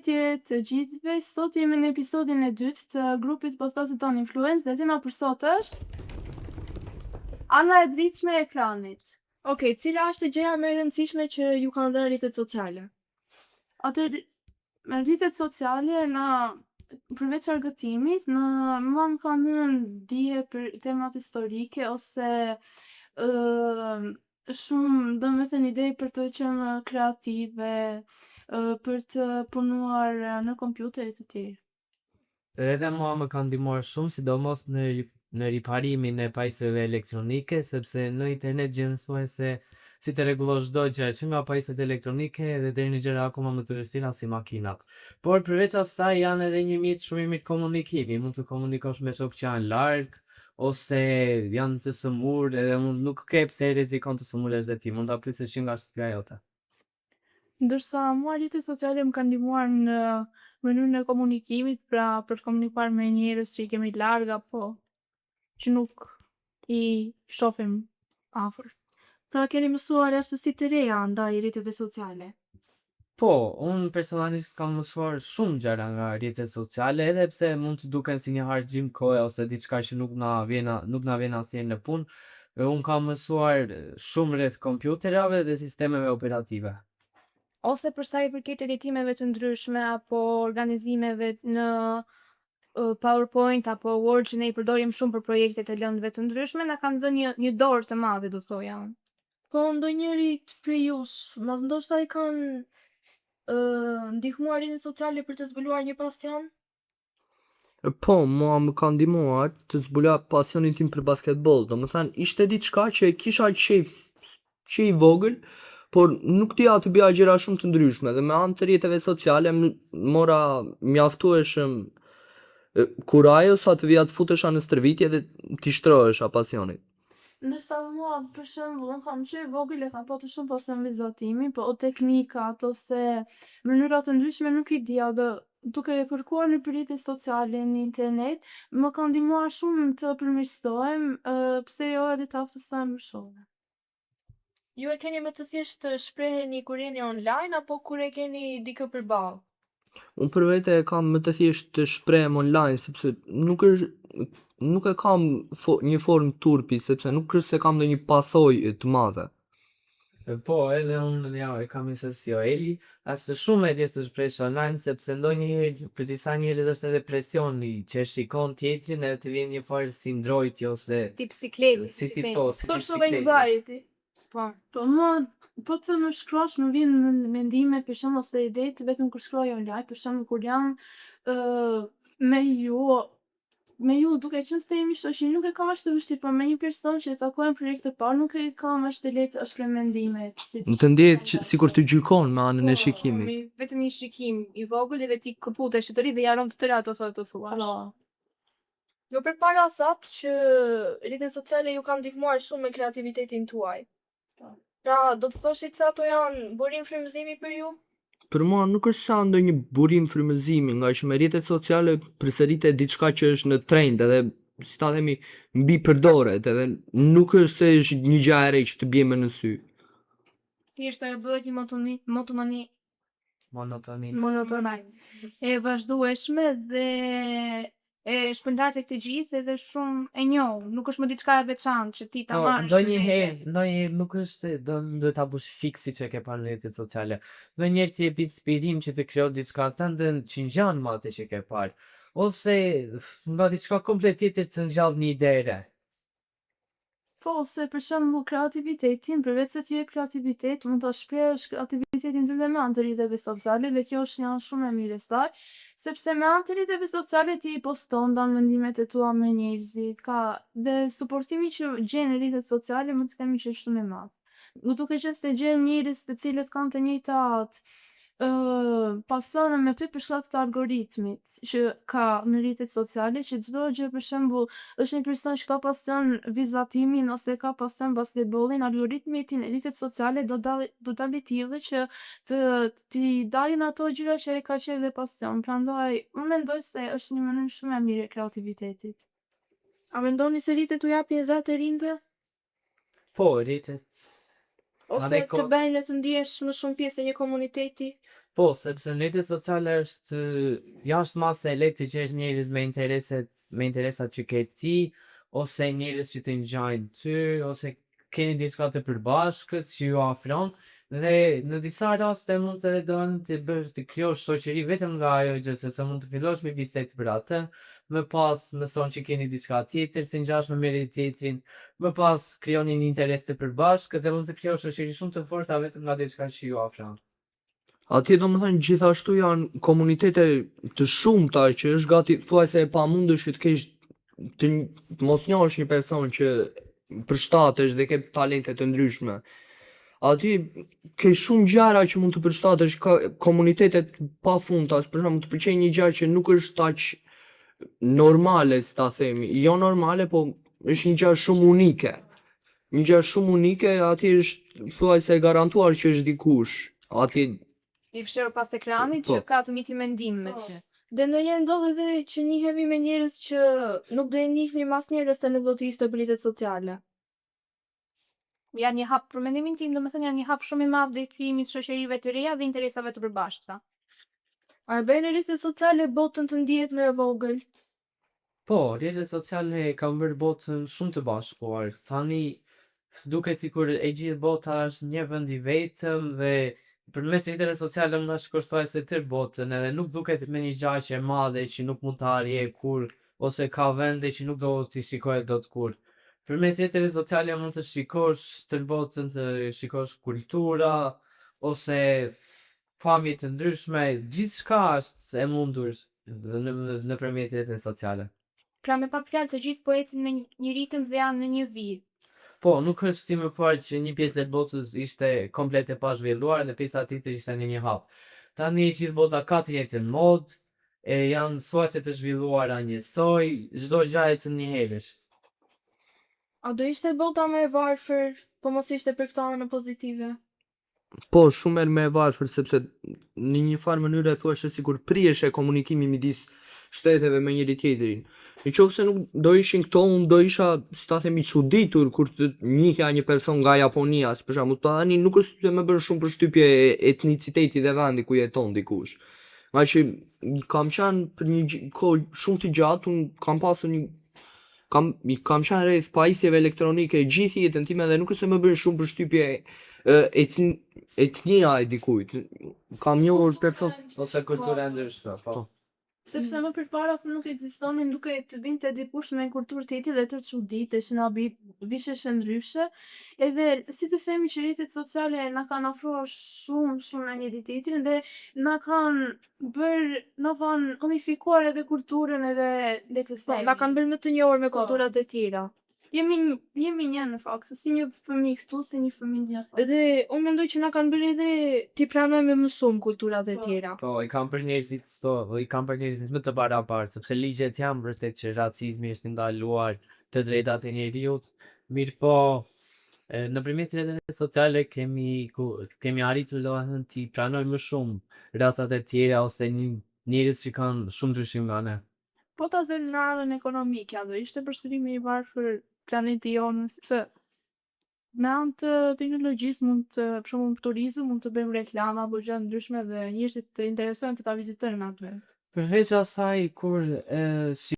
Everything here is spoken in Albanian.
Përshëndetje të gjithëve, sot jemi në episodin e dytë të grupit Podcastit Ton Influence dhe tema për sot është ana e dritshme e ekranit. Okej, cila është gjëja më e rëndësishme që ju kanë dhënë rrjetet sociale? Me rrjetet sociale përveç argëtimit, mua më kanë dhënë dije për temat historike ose shumë, domethënë ide për të qenë kreative, për të punuar në kompjuter e të tjerë. Edhe mua më kanë ndihmuar shumë, sidomos në riparimin e pajisjeve elektronike, sepse në internet gjen mësuese si të rregullosh çdo gjë, që nga pajisjet elektronike edhe deri në gjëra akoma më të vështira si makinat. Por përveç asaj janë edhe një mjet shumë i mirë komunikimi, mund të komunikosh me shok që janë larg ose janë të sëmurë edhe nuk ke pse rrezikon të sëmuresh dhe ti, mund ta prisësh që nga shtëpia jote. Ndërsa mua rrjetet sociale më kanë ndihmuar në mënyrën e komunikimit, pra për të komunikuar me njerëz që i kemi larg apo që nuk i shohim afër. Pra keni mësuar aftësi të reja ndaj rrjeteve sociale? Po, unë personalisht kam mësuar shumë gjëra nga rrjetet sociale, edhe pse mund të duken si një harxhim kohe ose diçka që nuk na vjen asnjëherë në punë. Unë kam mësuar shumë rreth kompjuterave dhe sistemeve operative. Ose për sa i përket editimeve të ndryshme apo organizimeve në PowerPoint apo Word që ne i përdorim shumë për projektet e lëndëve të ndryshme, na kanë dhënë një dorë të madhe, do thoja. Po ndonjëri prej jush, mos ndoshta i kanë ndihmuar rrjetet sociale për të zbuluar një pasion? Po, mua më ka ndihmuar të zbuloj pasionin tim për basketboll. Domethënë, ishte diçka që e kisha që i vogël, por nuk dija të bëja gjëra shumë të ndryshme dhe me anë të rrjeteve sociale mora mjaftueshëm kurajë sa të vija të futesha në stërvitje dhe t'i shtrohesha pasionit. Ndërsa mua, për shembull, unë kam që i vogël e kam patur shumë pasion vizatimi, po o teknikat ose mënyra të ndryshme nuk i dija dhe duke e kërkuar në rrjetet sociale në internet, më ka ndihmuar shumë të përmirësohem, pse jo edhe të aftësohem më shumë. Ju e keni më të thjesht të shpreheni kur jeni online apo kur e keni dikë përballë? Unë për vete e kam më të thjesht të shprehem online, sepse nuk e kam një formë turpi, sepse nuk është se kam ndonjë pasojë të madhe. Po, edhe unë e kam njësës si Eli, është shumë e thjeshtë të shprehesh online, sepse ndonjëherë për disa njerëz është edhe presioni që e shikon tjetrin edhe të vjen një farë si ndrojtje ose Tip sikleti, si si Social anxiety. Po mua po të më shkruash më vjen në mendime për shembull ose ide vetëm kur shkruaj online, për shembull kur jam me ju duke qenë se jemi shoqë, nuk e kam as të vështirë, por me një person që e takojmë për herë të parë nuk e kam as të lehtë as për mendime. Të ndihet sikur të gjykon me anën e shikimit. Vetëm një shikim i vogël edhe ti këputesh të ri dhe jaron të tëra ato sa të thuash. Jo, përpara thatë që rrjetet sociale ju kanë ndihmuar shumë me kreativitetin tuaj. Pra, do të thoshit se ato janë burim frymëzimi për ju? Për mua nuk është sa ndonjë burim frymëzimi, nga që me rrjetet sociale përsëritet diçka që është në trend edhe si ta themi mbi përdoret edhe nuk është se është një gjë e re që të bie më në sy. Thjesht ajo bëhet një monotoni e vazhdueshme dhe e shpërndar tek të gjithë edhe shumë e njohur, nuk është më diçka e veçantë që ti ta marrësh. Ndonjëherë nuk është se do ta bësh fiksi që e ke parë në rrjetet sociale. Ndonjëherë ti jep inspirim që të krijosh diçka tënde që ngjan me atë që ke parë, ose nga diçka komplet tjetër të ngjall një ide e re. Po, ose për shembull kreativitetin, përveç se ti je kreativitet, mund ta shprehësh kreativitetin tënd me anë të rrjeteve sociale dhe kjo është një anë shumë e mirë e saj, sepse me anë të rrjeteve sociale ti i poston ndan mendimet e tua me njerëzit, dhe suportimi që gjen në rrjetet sociale mund të themi që është shumë i madh. Duke qenë se gjen njerëz të cilët kanë të njëjtat pasionin me ty për shkak të algoritmit që ka në rrjetet sociale, që çdo gjë për shembull është një person që ka pasion vizatimin ose ka pasion basketbollin, algoritmi i rrjetet sociale do dalë tillë që ti dalin ato gjëra që ai ka qejf dhe pasion. Prandaj unë mendoj se është një mënyrë shumë e mirë e kreativitetit. A mendoni se rrjetet u japin zë të rinjve? Po, rrjetet Ose të bëjnë të ndihesh më shumë pjesë e një komuniteti? Po, sepse në rrjetet sociale është jashtë masë e lehtë të gjesh njerëz me interesat që ke ti, ose njerëz që të ngjajnë ty, ose keni diçka të përbashkët që ju afron dhe në disa raste mund të donë të krijosh shoqëri vetëm nga ajo gjë, sepse mund të fillosh me bisedë për atë, më pas mëson që keni diçka tjetër të ngjashme me njëri tjetrin, më pas krijoni një interes të përbashkët dhe mund të krijosh shoqëri shumë të forta vetëm nga diçka që ju afron. Atje domethënë gjithashtu janë komunitete të shumta që është gati thuajse e pamundësh që të mos njohësh një person që përshtatesh dhe ke talente të ndryshme. Aty ke shumë gjëra që mund të përshtatesh, ka komunitete pafundta, për shembull të pëlqej një gjë që nuk është aq normale, si ta themi, jo normale, po është një gjë shumë unike. Një gjë shumë unike, aty është thuajse e garantuar që është dikush. Aty I fshirë pas ekranit Po. që ka të njëjtin mendim me që. Dhe ndonjëherë ndodh edhe që njihemi me njerëz që nuk do i njihni mas njerëz të nuk do të ishte për rrjetet sociale. Janë një hap për mendimin tim, domethënë janë një hap shumë i madh dhe krijimit të shoqërive të reja dhe interesave të përbashkëta. A e bëjnë rrjetet sociale botën të ndihet më e vogël? Po, rrjetet sociale kanë bërë botën shumë të bashkuar. Tani duket sikur e gjithë bota është një vend i vetëm dhe përmes rrjeteve sociale mund ta shikosh thuajse tërë botën edhe nuk duket me një gjaqe e madhe që nuk mund ta harje kur ose ka vende që nuk do t'i shikoje dot kur. Përmes rrjeteve sociale mund të shikosh tërë botën, të shikosh kultura ose pamje të ndryshme, gjithçka është e mundur nëpërmjet rrjeteve sociale. Pra me pak fjalë të gjithë po ecin me një ritëm dhe janë në një vijë. Po, nuk është si më parë që një pjesë e botës ishte komplet e pazhvilluar dhe pjesa tjetër ishte në një hap. Tani gjithë bota ka të njëjtën modë, janë thuajse të zhvilluara njësoj, çdo gjë ecën njëherësh. A do ishte bota më e varfër, po mos ishte për këto anë pozitive? po shumë herë më e varfër sepse në një farë mënyrë thuajse sikur prihesh e komunikimi midis shteteve me njëri tjetrin. Nëse nuk do ishin këto, unë do isha, si ta themi, çuditur kur të njihja një person nga Japonia, për shembull, tani nuk është se më bën shumë përshtypje etniciteti dhe vendi ku jeton dikush. Nga që kam qenë për një kohë shumë të gjatë, unë kam pasur kam qenë rreth pajisjeve elektronike gjithë jetën time dhe nuk është se më bën shumë përshtypje etnia e dikujt. Kam njohur person Ose kultura e ndryshme, po. Sepse më përpara nuk ekzistonin duke të binte dikush me kulturë tjetër dhe të çuditesh na visheshe ndryshe. Edhe si të themi që rrjetet sociale na kanë ofruar shumë në njëri tjetrin dhe na kanë unifikuar edhe kulturën edhe le të themi. Na kanë bërë më të njohur me kulturat e tjera. Jemi një në fakt, si një fëmijë këtu, si një fëmijë jashtë. Edhe unë mendoj që na kanë bërë edhe ti pranojmë më shumë kulturat e tjera. Po, i kam për njerëzit më të barabartë, sepse ligjet janë vërtet që racizmi është ndaluar, të drejtat e njerëzit. Mirë po, nëpërmjet rrjeteve sociale kemi arritur domethënë ti pranojmë më shumë racat e tjera ose njerëz që kanë shumë ndryshim nga ne. Po ta zënë në anën ekonomike, a do ishte përsërimi i varfër planeti jonë, sepse me anë të teknologjisë për shembull turizëm mund të bëjmë reklama apo gjëra ndryshme dhe njerëzit të interesohen të ta vizitojnë atë vend. Përveç asaj kur